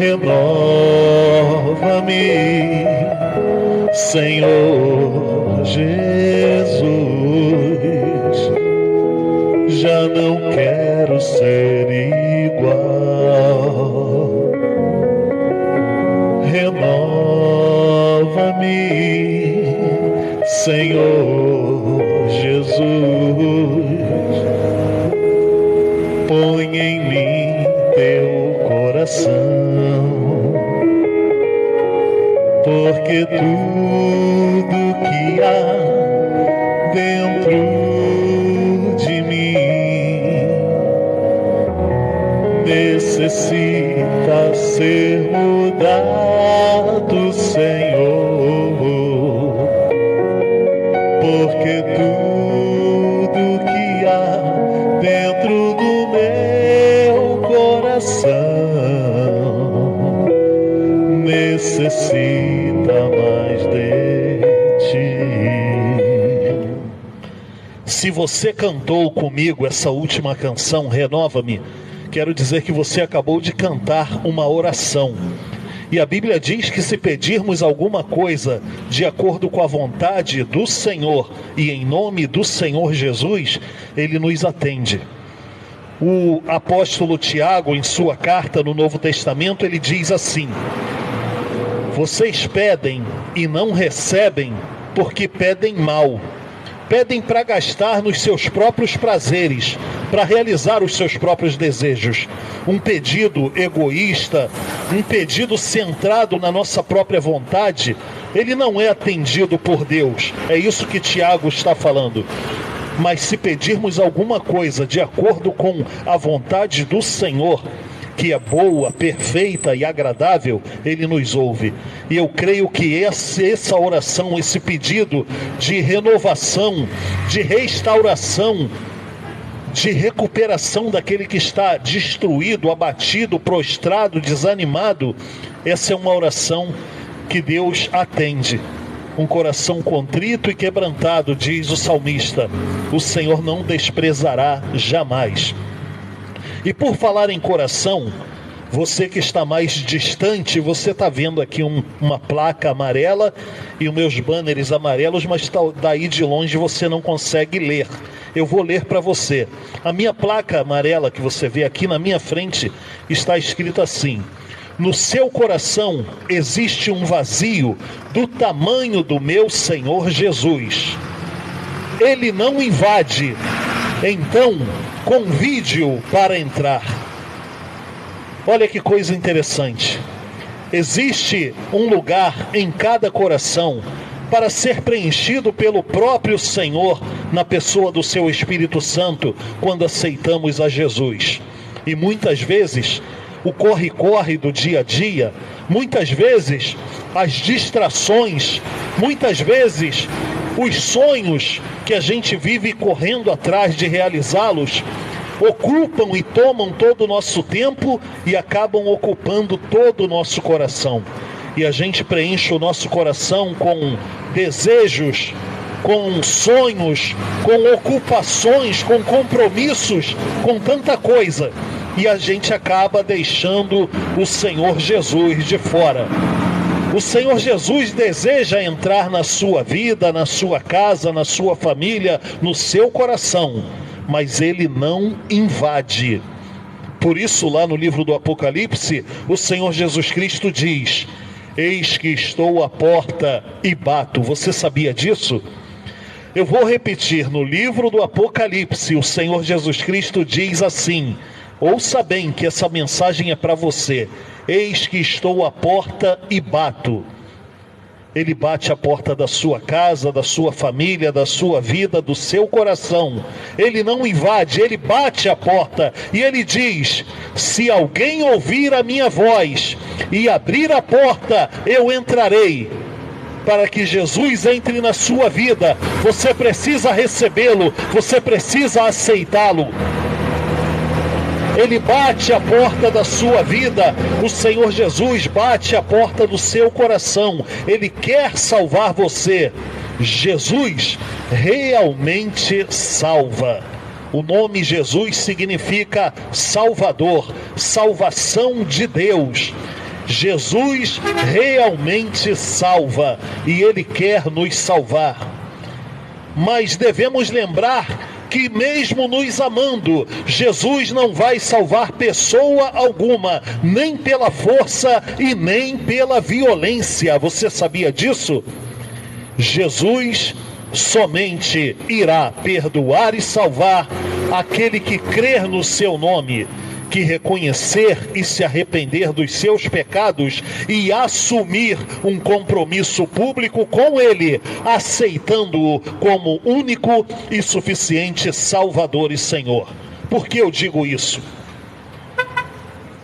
renova-me, Senhor Jesus. Já não quero ser igual. Renova-me, Senhor Jesus. Põe em mim teu coração, porque tudo que há dentro de mim necessita ser mudado, Senhor, porque tudo que há dentro do meu coração necessita mais de ti. Se você cantou comigo essa última canção, Renova-me, quero dizer que você acabou de cantar uma oração. E a Bíblia diz que se pedirmos alguma coisa de acordo com a vontade do Senhor e em nome do Senhor Jesus, Ele nos atende. O apóstolo Tiago, em sua carta no Novo Testamento, ele diz assim: vocês pedem e não recebem porque pedem mal. Pedem para gastar nos seus próprios prazeres, para realizar os seus próprios desejos. Um pedido egoísta, um pedido centrado na nossa própria vontade, ele não é atendido por Deus. É isso que Tiago está falando. Mas se pedirmos alguma coisa de acordo com a vontade do Senhor, que é boa, perfeita e agradável, Ele nos ouve. E eu creio que essa oração, esse pedido de renovação, de restauração, de recuperação daquele que está destruído, abatido, prostrado, desanimado, essa é uma oração que Deus atende. Um coração contrito e quebrantado, diz o salmista, o Senhor não desprezará jamais. E por falar em coração, você que está mais distante, você está vendo aqui uma placa amarela e os meus banners amarelos, mas daí de longe você não consegue ler. Eu vou ler para você. A minha placa amarela que você vê aqui na minha frente está escrito assim: no seu coração existe um vazio do tamanho do meu Senhor Jesus. Ele não invade, então convide-o para entrar. Olha que coisa interessante. Existe um lugar em cada coração para ser preenchido pelo próprio Senhor na pessoa do seu Espírito Santo quando aceitamos a Jesus. E muitas vezes o corre-corre do dia a dia, muitas vezes as distrações, muitas vezes os sonhos que a gente vive correndo atrás de realizá-los, ocupam e tomam todo o nosso tempo e acabam ocupando todo o nosso coração. E a gente preenche o nosso coração com desejos, com sonhos, com ocupações, com compromissos, com tanta coisa. E a gente acaba deixando o Senhor Jesus de fora. O Senhor Jesus deseja entrar na sua vida, na sua casa, na sua família, no seu coração, mas Ele não invade. Por isso, lá no livro do Apocalipse, o Senhor Jesus Cristo diz: eis que estou à porta e bato. Você sabia disso? Eu vou repetir, no livro do Apocalipse, o Senhor Jesus Cristo diz assim, ouça bem que essa mensagem é para você: eis que estou à porta e bato. Ele bate a porta da sua casa, da sua família, da sua vida, do seu coração. Ele não invade, ele bate a porta e ele diz: se alguém ouvir a minha voz e abrir a porta, eu entrarei. Para que Jesus entre na sua vida, você precisa recebê-lo, você precisa aceitá-lo. Ele bate a porta da sua vida, o Senhor Jesus bate a porta do seu coração. Ele quer salvar você. Jesus realmente salva. O nome Jesus significa Salvador, salvação de Deus. Jesus realmente salva e Ele quer nos salvar. Mas devemos lembrar que mesmo nos amando, Jesus não vai salvar pessoa alguma, nem pela força e nem pela violência. Você sabia disso? Jesus somente irá perdoar e salvar aquele que crer no seu nome, que reconhecer e se arrepender dos seus pecados e assumir um compromisso público com Ele, aceitando-o como único e suficiente Salvador e Senhor. Por que eu digo isso?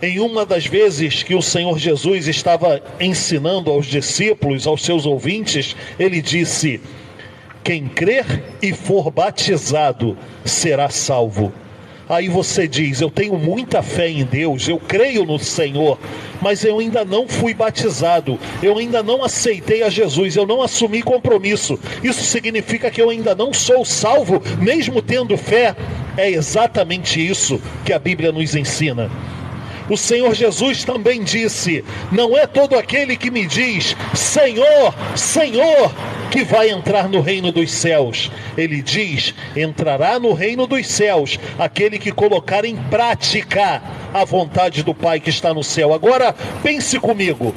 Em uma das vezes que o Senhor Jesus estava ensinando aos discípulos, aos seus ouvintes, Ele disse: quem crer e for batizado será salvo. Aí você diz: eu tenho muita fé em Deus, eu creio no Senhor, mas eu ainda não fui batizado, eu ainda não aceitei a Jesus, eu não assumi compromisso. Isso significa que eu ainda não sou salvo, mesmo tendo fé? É exatamente isso que a Bíblia nos ensina. O Senhor Jesus também disse: não é todo aquele que me diz Senhor, Senhor, que vai entrar no reino dos céus. Ele diz: entrará no reino dos céus aquele que colocar em prática a vontade do Pai que está no céu. Agora pense comigo: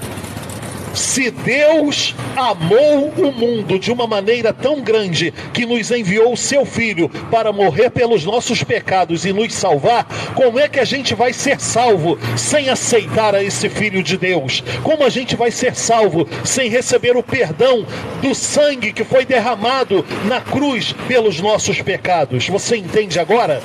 se Deus amou o mundo de uma maneira tão grande que nos enviou o seu Filho para morrer pelos nossos pecados e nos salvar, como é que a gente vai ser salvo sem aceitar a esse Filho de Deus? Como a gente vai ser salvo sem receber o perdão do sangue que foi derramado na cruz pelos nossos pecados? Você entende agora?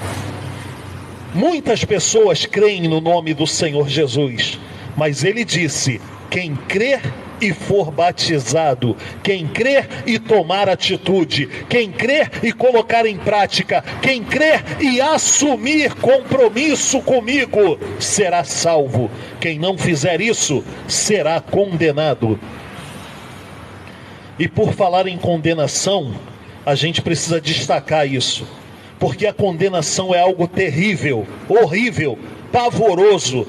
Muitas pessoas creem no nome do Senhor Jesus, mas Ele disse: quem crer e for batizado, quem crer e tomar atitude, quem crer e colocar em prática, quem crer e assumir compromisso comigo, será salvo. Quem não fizer isso, será condenado. E por falar em condenação, a gente precisa destacar isso, porque a condenação é algo terrível, horrível, pavoroso.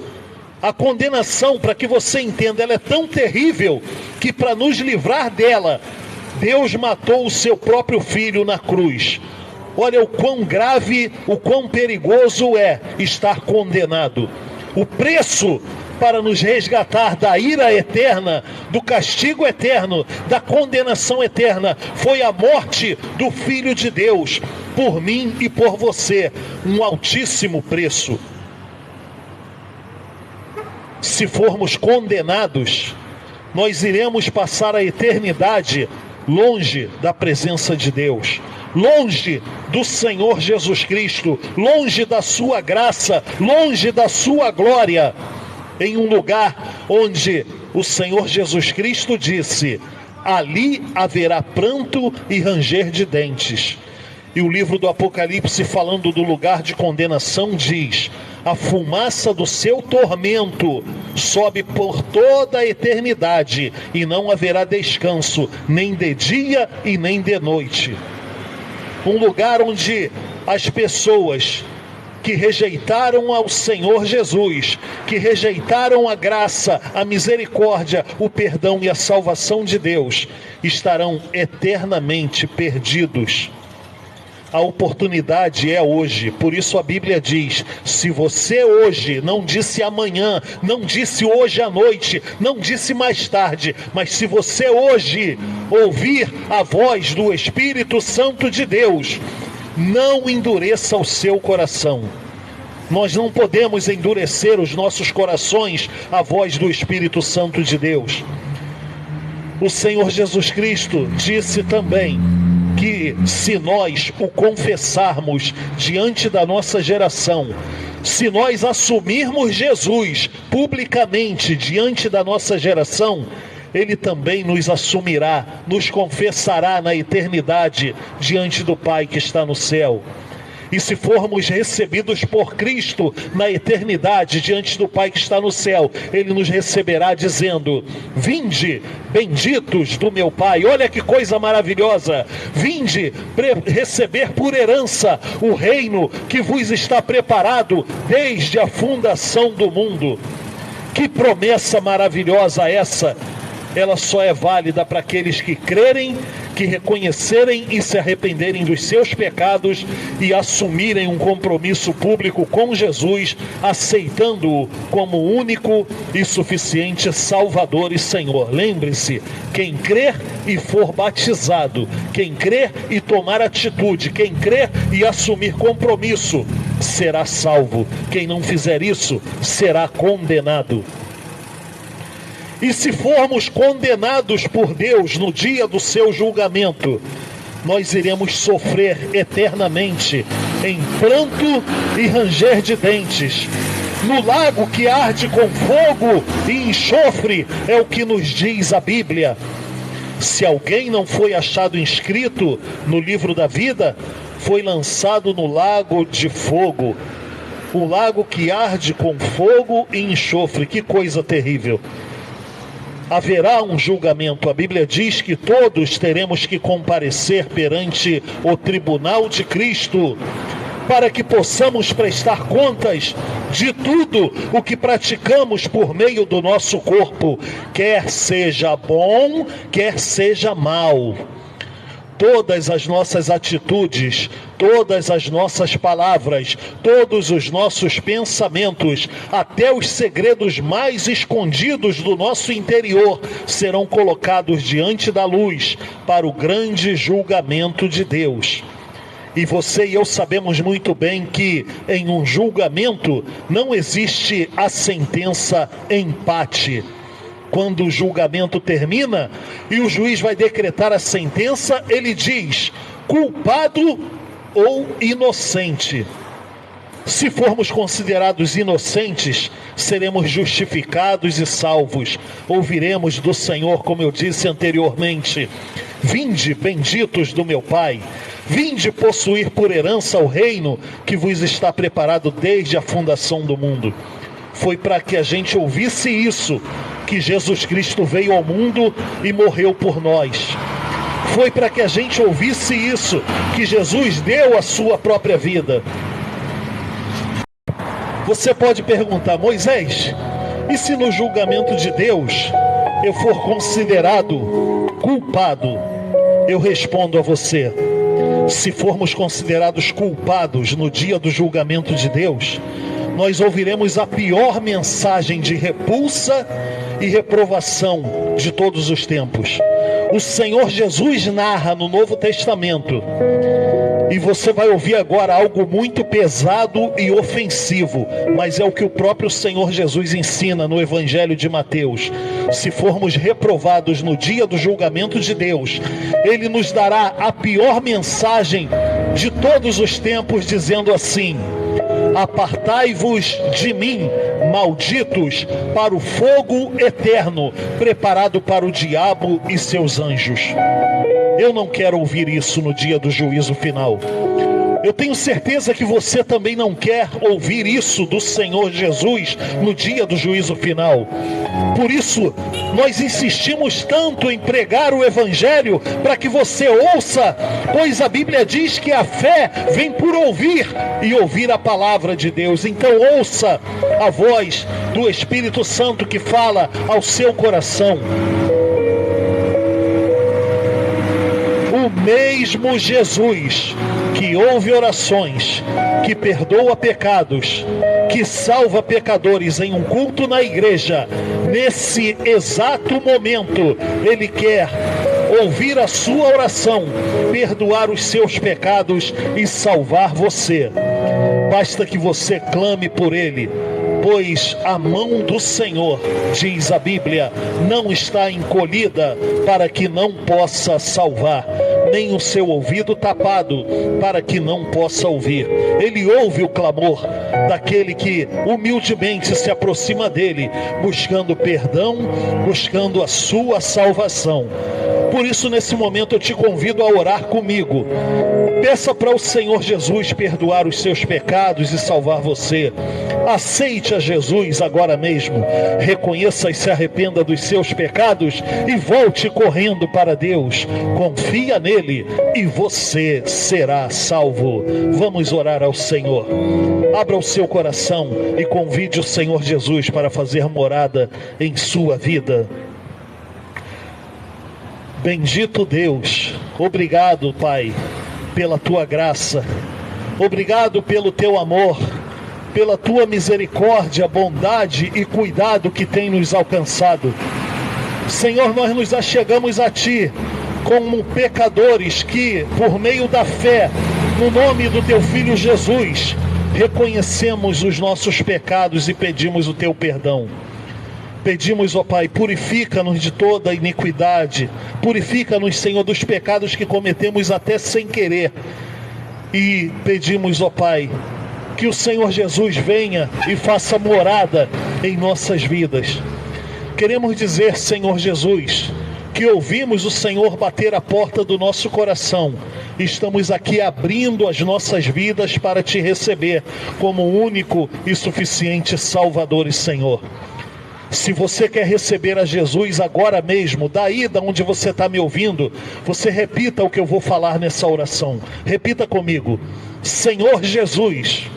A condenação, para que você entenda, ela é tão terrível que, para nos livrar dela, Deus matou o seu próprio Filho na cruz. Olha o quão grave, o quão perigoso é estar condenado. O preço para nos resgatar da ira eterna, do castigo eterno, da condenação eterna, foi a morte do Filho de Deus, por mim e por você. Um altíssimo preço. Se formos condenados, nós iremos passar a eternidade longe da presença de Deus, longe do Senhor Jesus Cristo, longe da sua graça, longe da sua glória, em um lugar onde o Senhor Jesus Cristo disse: ali haverá pranto e ranger de dentes. E o livro do Apocalipse, falando do lugar de condenação, diz: a fumaça do seu tormento sobe por toda a eternidade, e não haverá descanso, nem de dia e nem de noite. Um lugar onde as pessoas que rejeitaram ao Senhor Jesus, que rejeitaram a graça, a misericórdia, o perdão e a salvação de Deus, estarão eternamente perdidos. A oportunidade é hoje, por isso a Bíblia diz: se você hoje, não disse amanhã, não disse hoje à noite, não disse mais tarde, mas se você hoje ouvir a voz do Espírito Santo de Deus, não endureça o seu coração. Nós não podemos endurecer os nossos corações à voz do Espírito Santo de Deus. O Senhor Jesus Cristo disse também que, se nós o confessarmos diante da nossa geração, se nós assumirmos Jesus publicamente diante da nossa geração, Ele também nos assumirá, nos confessará na eternidade diante do Pai que está no céu. E se formos recebidos por Cristo na eternidade diante do Pai que está no céu, Ele nos receberá dizendo: vinde, benditos do meu Pai. Olha que coisa maravilhosa! Vinde receber por herança o reino que vos está preparado desde a fundação do mundo. Que promessa maravilhosa essa! Ela só é válida para aqueles que crerem, que reconhecerem e se arrependerem dos seus pecados e assumirem um compromisso público com Jesus, aceitando-o como único e suficiente Salvador e Senhor. Lembre-se, quem crer e for batizado, quem crer e tomar atitude, quem crer e assumir compromisso, será salvo. Quem não fizer isso, será condenado. E se formos condenados por Deus no dia do seu julgamento, nós iremos sofrer eternamente em pranto e ranger de dentes. No lago que arde com fogo e enxofre, é o que nos diz a Bíblia. Se alguém não foi achado inscrito no livro da vida, foi lançado no lago de fogo. O lago que arde com fogo e enxofre. Que coisa terrível! Haverá um julgamento. A Bíblia diz que todos teremos que comparecer perante o tribunal de Cristo, para que possamos prestar contas de tudo o que praticamos por meio do nosso corpo, quer seja bom, quer seja mal. Todas as nossas atitudes, todas as nossas palavras, todos os nossos pensamentos, até os segredos mais escondidos do nosso interior, serão colocados diante da luz para o grande julgamento de Deus. E você e eu sabemos muito bem que em um julgamento não existe a sentença empate. Quando o julgamento termina e o juiz vai decretar a sentença, ele diz: culpado ou inocente. Se formos considerados inocentes, seremos justificados e salvos. Ouviremos do Senhor, como eu disse anteriormente: vinde, benditos do meu Pai, vinde possuir por herança o reino que vos está preparado desde a fundação do mundo. Foi para que a gente ouvisse isso que Jesus Cristo veio ao mundo e morreu por nós. Foi para que a gente ouvisse isso que Jesus deu a sua própria vida. Você pode perguntar: Moisés, e se no julgamento de Deus eu for considerado culpado? Eu respondo a você: se formos considerados culpados no dia do julgamento de Deus, nós ouviremos a pior mensagem de repulsa e reprovação de todos os tempos. O Senhor Jesus narra no Novo Testamento, e você vai ouvir agora algo muito pesado e ofensivo, mas é o que o próprio Senhor Jesus ensina no Evangelho de Mateus. Se formos reprovados no dia do julgamento de Deus, Ele nos dará a pior mensagem de todos os tempos, dizendo assim: apartai-vos de mim, malditos, para o fogo eterno, preparado para o diabo e seus anjos. Eu não quero ouvir isso no dia do juízo final. Eu tenho certeza que você também não quer ouvir isso do Senhor Jesus no dia do juízo final. Por isso, nós insistimos tanto em pregar o Evangelho para que você ouça, pois a Bíblia diz que a fé vem por ouvir e ouvir a palavra de Deus. Então ouça a voz do Espírito Santo que fala ao seu coração. O mesmo Jesus que ouve orações, que perdoa pecados, que salva pecadores em um culto na igreja, nesse exato momento, Ele quer ouvir a sua oração, perdoar os seus pecados e salvar você. Basta que você clame por Ele, pois a mão do Senhor, diz a Bíblia, não está encolhida para que não possa salvar, nem o seu ouvido tapado para que não possa ouvir. Ele ouve o clamor daquele que humildemente se aproxima dele, buscando perdão, buscando a sua salvação. Por isso, nesse momento, eu te convido a orar comigo. Peça para o Senhor Jesus perdoar os seus pecados e salvar você. Aceite a Jesus agora mesmo. Reconheça e se arrependa dos seus pecados e volte correndo para Deus. Confia nele. nele e você será salvo. Vamos orar ao Senhor. Abra o seu coração e convide o Senhor Jesus para fazer morada em sua vida. Bendito Deus, obrigado, Pai, pela tua graça, obrigado pelo teu amor, pela tua misericórdia, bondade e cuidado que tem nos alcançado. Senhor, nós nos achegamos a ti como pecadores que, por meio da fé, no nome do teu Filho Jesus, reconhecemos os nossos pecados e pedimos o teu perdão. Pedimos, ó Pai, purifica-nos de toda iniquidade, purifica-nos, Senhor, dos pecados que cometemos até sem querer. E pedimos, ó Pai, que o Senhor Jesus venha e faça morada em nossas vidas. Queremos dizer, Senhor Jesus, que ouvimos o Senhor bater a porta do nosso coração. Estamos aqui abrindo as nossas vidas para te receber como único e suficiente Salvador e Senhor. Se você quer receber a Jesus agora mesmo, daí da onde você está me ouvindo, você repita o que eu vou falar nessa oração. Repita comigo: Senhor Jesus,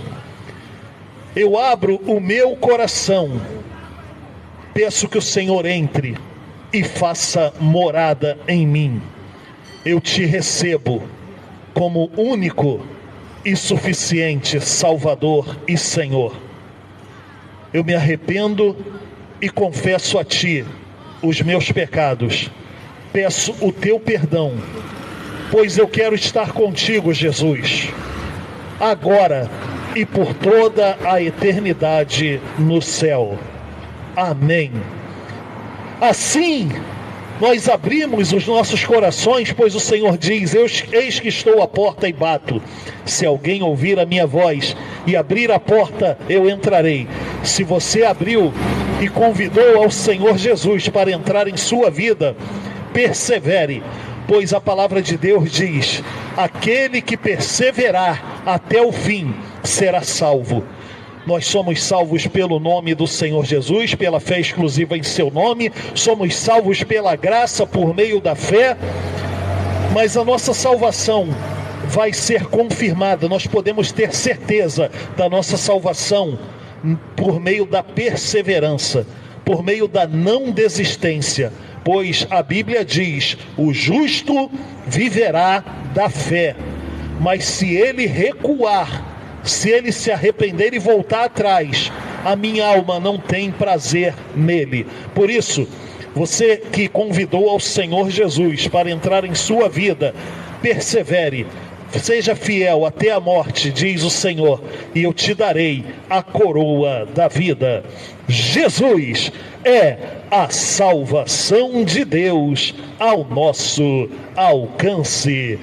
eu abro o meu coração, peço que o Senhor entre e faça morada em mim. Eu te recebo como único e suficiente Salvador e Senhor. Eu me arrependo e confesso a ti os meus pecados. Peço o teu perdão, pois eu quero estar contigo, Jesus, agora e por toda a eternidade no céu. Amém. Assim, nós abrimos os nossos corações, pois o Senhor diz: eis que estou à porta e bato. Se alguém ouvir a minha voz e abrir a porta, eu entrarei. Se você abriu e convidou ao Senhor Jesus para entrar em sua vida, persevere, pois a palavra de Deus diz: aquele que perseverar até o fim será salvo. Nós somos salvos pelo nome do Senhor Jesus, pela fé exclusiva em seu nome, somos salvos pela graça por meio da fé, mas a nossa salvação vai ser confirmada, nós podemos ter certeza da nossa salvação por meio da perseverança, por meio da não desistência, pois a Bíblia diz: o justo viverá da fé, mas se ele recuar, se ele se arrepender e voltar atrás, a minha alma não tem prazer nele. Por isso, você que convidou ao Senhor Jesus para entrar em sua vida, persevere, seja fiel até a morte, diz o Senhor, e eu te darei a coroa da vida. Jesus é a salvação de Deus ao nosso alcance.